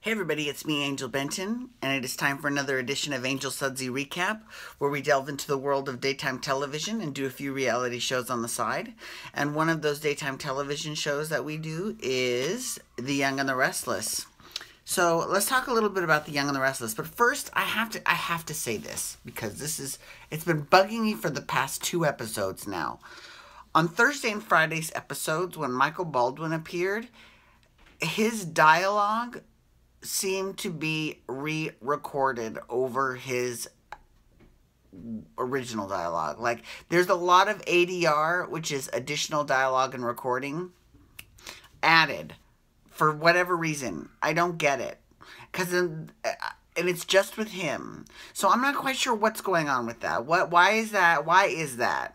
Hey everybody, it's me, Angel Benton, and it is time for another edition of Angel Sudsy Recap, where we delve into the world of daytime television and do a few reality shows on the side. And one of those daytime television shows that we do is The Young and the Restless. So let's talk a little bit about The Young and the Restless. But first, I have to say this, because it's been bugging me for the past 2 episodes now. On Thursday and Friday's episodes, when Michael Baldwin appeared, his dialogue seemed to be re-recorded over his original dialogue. Like, there's a lot of ADR, which is additional dialogue and recording, added for whatever reason. I don't get it. And it's just with him. So I'm not quite sure what's going on with that. Why is that? Why is that?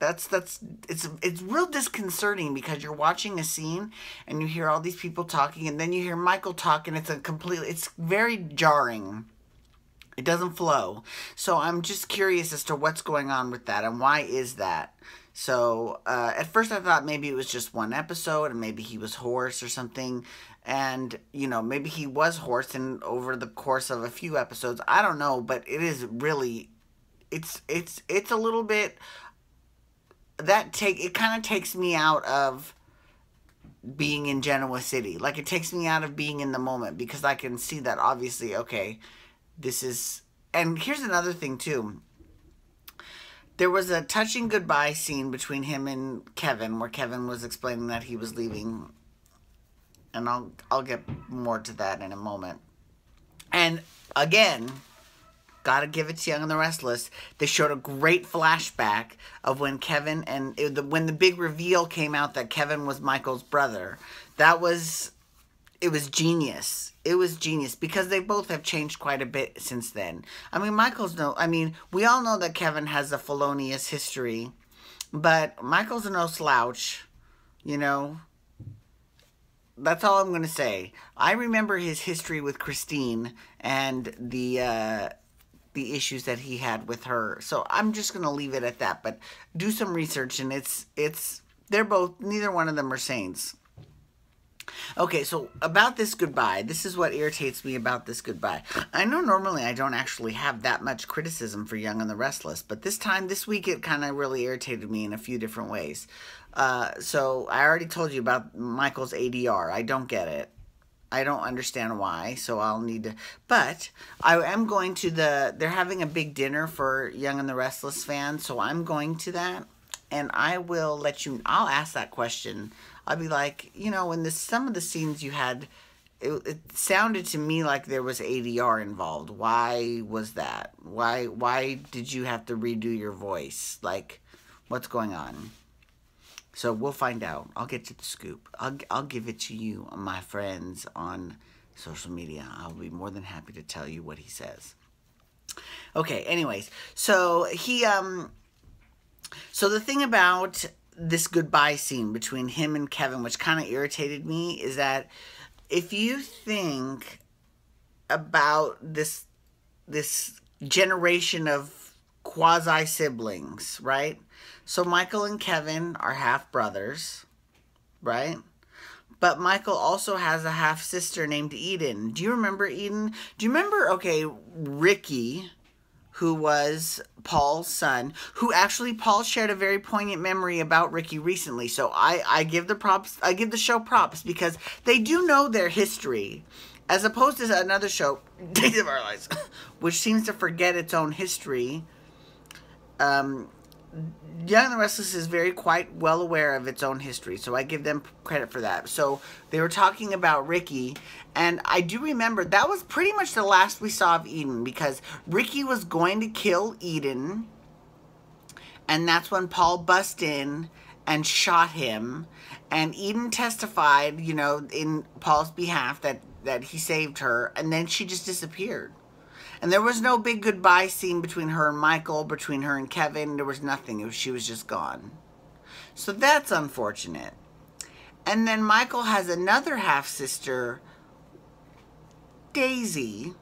It's real disconcerting, because you're watching a scene and you hear all these people talking, and then you hear Michael talk, and it's very jarring. It doesn't flow. So I'm just curious as to what's going on with that and why is that. So at first I thought maybe it was just one episode and maybe he was hoarse or something, and maybe he was hoarse and over the course of a few episodes, I don't know, but it is really it's a little bit. It kind of takes me out of being in Genoa City. Like, it takes me out of being in the moment, because I can see that obviously, okay, this is... And here's another thing too. There was a touching goodbye scene between him and Kevin, where Kevin was explaining that he was leaving. And I'll get more to that in a moment. And again, gotta give it to Young and the Restless, they showed a great flashback of when Kevin when the big reveal came out that Kevin was Michael's brother. It was genius. It was genius, because they both have changed quite a bit since then. I mean, we all know that Kevin has a felonious history, but Michael's no slouch, That's all I'm going to say. I remember his history with Christine and the issues that he had with her. So I'm just going to leave it at that, but do some research, and neither one of them are saints. Okay, so about this goodbye, this is what irritates me about this goodbye. I know normally I don't actually have that much criticism for Young and the Restless, but this week, it kind of really irritated me in a few different ways. So I already told you about Michael's ADR. I don't get it. I don't understand why, so I'll need to... But I am going to they're having a big dinner for Young and the Restless fans, so I'm going to that, and I will let you... I'll ask that question. I'll be like, in some of the scenes you had, it sounded to me like there was ADR involved. Why was that? Why did you have to redo your voice? Like, what's going on? So we'll find out. I'll get to the scoop. I'll give it to you, my friends, on social media. I'll be more than happy to tell you what he says. Okay, anyways. So so the thing about this goodbye scene between him and Kevin, which kind of irritated me, is that if you think about this generation of quasi-siblings, right? So Michael and Kevin are half-brothers, right? But Michael also has a half-sister named Eden. Do you remember Eden? Do you remember, okay, Ricky, who was Paul's son, who actually Paul shared a very poignant memory about Ricky recently. So I give the show props, because they do know their history, as opposed to another show, Days of Our Lives, which seems to forget its own history. Young and the Restless is quite well aware of its own history, so I give them credit for that. So they were talking about Ricky, and I do remember that was pretty much the last we saw of Eden, because Ricky was going to kill Eden, and that's when Paul bust in and shot him, and Eden testified, in Paul's behalf that he saved her, and then she just disappeared. And there was no big goodbye scene between her and Michael, between her and Kevin. There was nothing. She was just gone. So that's unfortunate. And then Michael has another half-sister, Daisy,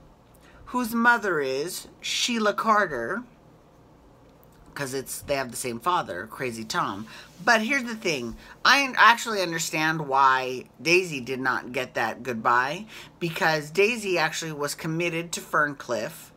whose mother is Sheila Carter, because they have the same father, Crazy Tom. But here's the thing. I actually understand why Daisy did not get that goodbye, because Daisy actually was committed to Ferncliff,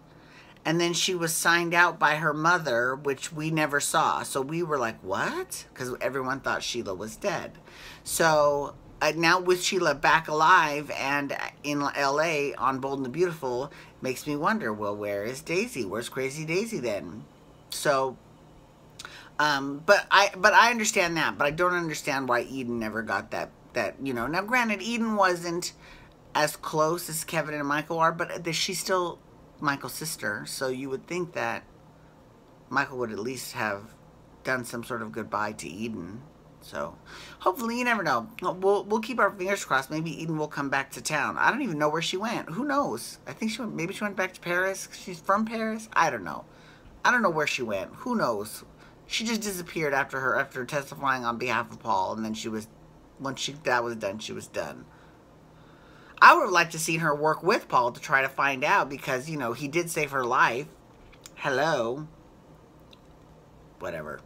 and then she was signed out by her mother, which we never saw. So we were like, what? Because everyone thought Sheila was dead. So now with Sheila back alive and in LA on Bold and the Beautiful, makes me wonder, well, where is Daisy? Where's Crazy Daisy then? So, but I understand that, but I don't understand why Eden never got that, you know. Now, granted, Eden wasn't as close as Kevin and Michael are, but she's still Michael's sister, so you would think that Michael would at least have done some sort of goodbye to Eden. So, hopefully, you never know. We'll keep our fingers crossed. Maybe Eden will come back to town. I don't even know where she went. Who knows? I think maybe she went back to Paris. She's from Paris. I don't know. I don't know where she went. Who knows? She just disappeared after testifying on behalf of Paul, and then once that was done, she was done. I would have liked to see her work with Paul to try to find out, because, you know, he did save her life. Hello. Whatever.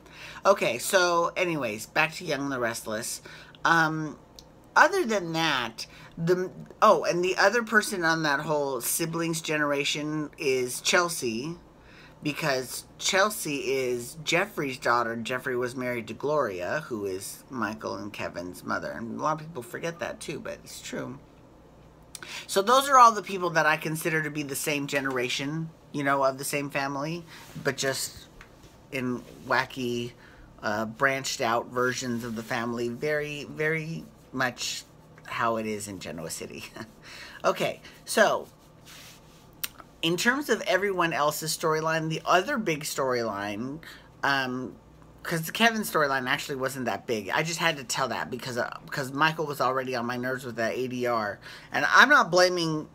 Okay, so anyways, back to Young and the Restless. Other than that, and the other person on that whole siblings generation is Chelsea, because Chelsea is Jeffrey's daughter. Jeffrey was married to Gloria, who is Michael and Kevin's mother. And a lot of people forget that too, but it's true. So those are all the people that I consider to be the same generation, you know, of the same family, but just in wacky, branched out versions of the family. Very, very much how it is in Genoa City. Okay, so in terms of everyone else's storyline, the other big storyline, because the Kevin storyline actually wasn't that big. I just had to tell that because Michael was already on my nerves with that ADR. And I'm not blaming,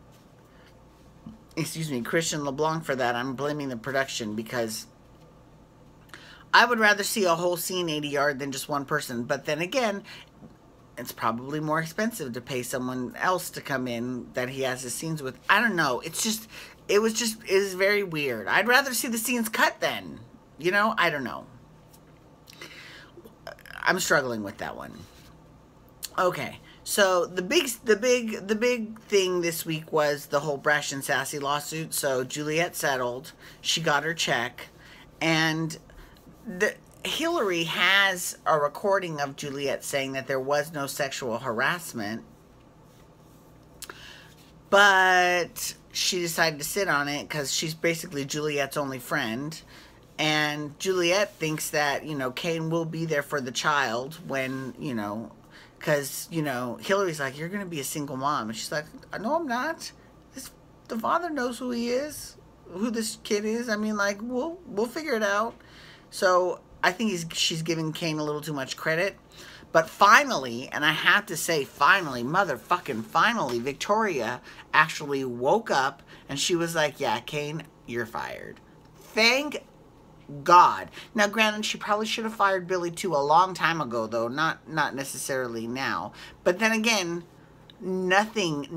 Christian LeBlanc for that. I'm blaming the production, because I would rather see a whole scene ADR than just one person. But then again, it's probably more expensive to pay someone else to come in that he has his scenes with. I don't know. It was very weird. I'd rather see the scenes cut then. You know, I don't know. I'm struggling with that one. Okay, so the big thing this week was the whole Brash and Sassy lawsuit. So Juliet settled. She got her check, and Hillary has a recording of Juliet saying that there was no sexual harassment, but she decided to sit on it because she's basically Juliet's only friend. And Juliet thinks that, you know, Kane will be there for the child when, you know, because, you know, Hillary's like, you're going to be a single mom. And she's like, no, I'm not. The father knows who he is, who this kid is. I mean, like, we'll figure it out. So I think she's giving Kane a little too much credit. But finally, and I have to say finally, motherfucking finally, Victoria actually woke up and she was like, yeah, Kane, you're fired. Thank God. Now, granted, she probably should have fired Billy too a long time ago, though. Not necessarily now. But then again, nothing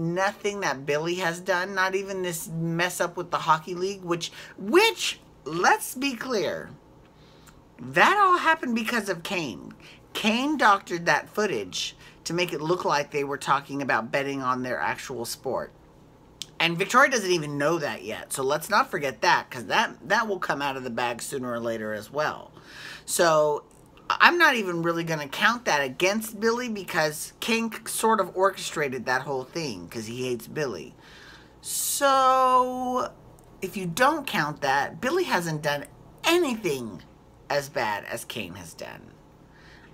that Billy has done, not even this mess up with the hockey league, which, let's be clear, that all happened because of Kane. Kane doctored that footage to make it look like they were talking about betting on their actual sport. And Victoria doesn't even know that yet. So let's not forget that, because that will come out of the bag sooner or later as well. So I'm not even really going to count that against Billy, because Kane sort of orchestrated that whole thing because he hates Billy. So if you don't count that, Billy hasn't done anything as bad as Kane has done.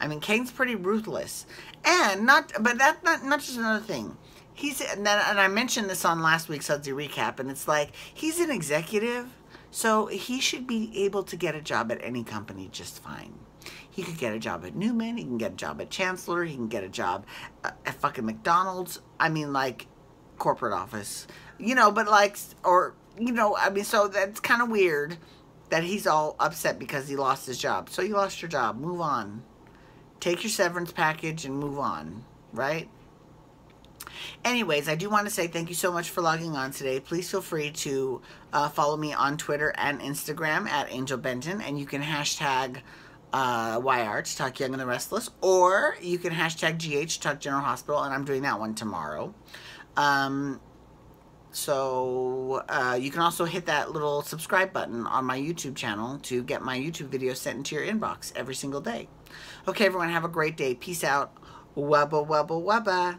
I mean, Kane's pretty ruthless. And but that's not just another thing. And I mentioned this on last week's Sudsy recap, and it's like, he's an executive, so he should be able to get a job at any company just fine. He could get a job at Newman, he can get a job at Chancellor, he can get a job at fucking McDonald's. I mean, like, corporate office. You know, but like, or, you know, I mean, so that's kind of weird that he's all upset because he lost his job. So you lost your job, move on. Take your severance package and move on, right? Anyways, I do want to say thank you so much for logging on today. Please feel free to follow me on Twitter and Instagram at Angel Benton, and you can hashtag YR to Talk Young and the Restless, or you can hashtag GH Talk General Hospital, and I'm doing that one tomorrow. So you can also hit that little subscribe button on my YouTube channel to get my YouTube videos sent into your inbox every single day. Okay, everyone, have a great day. Peace out. Wubba, wubba, wubba.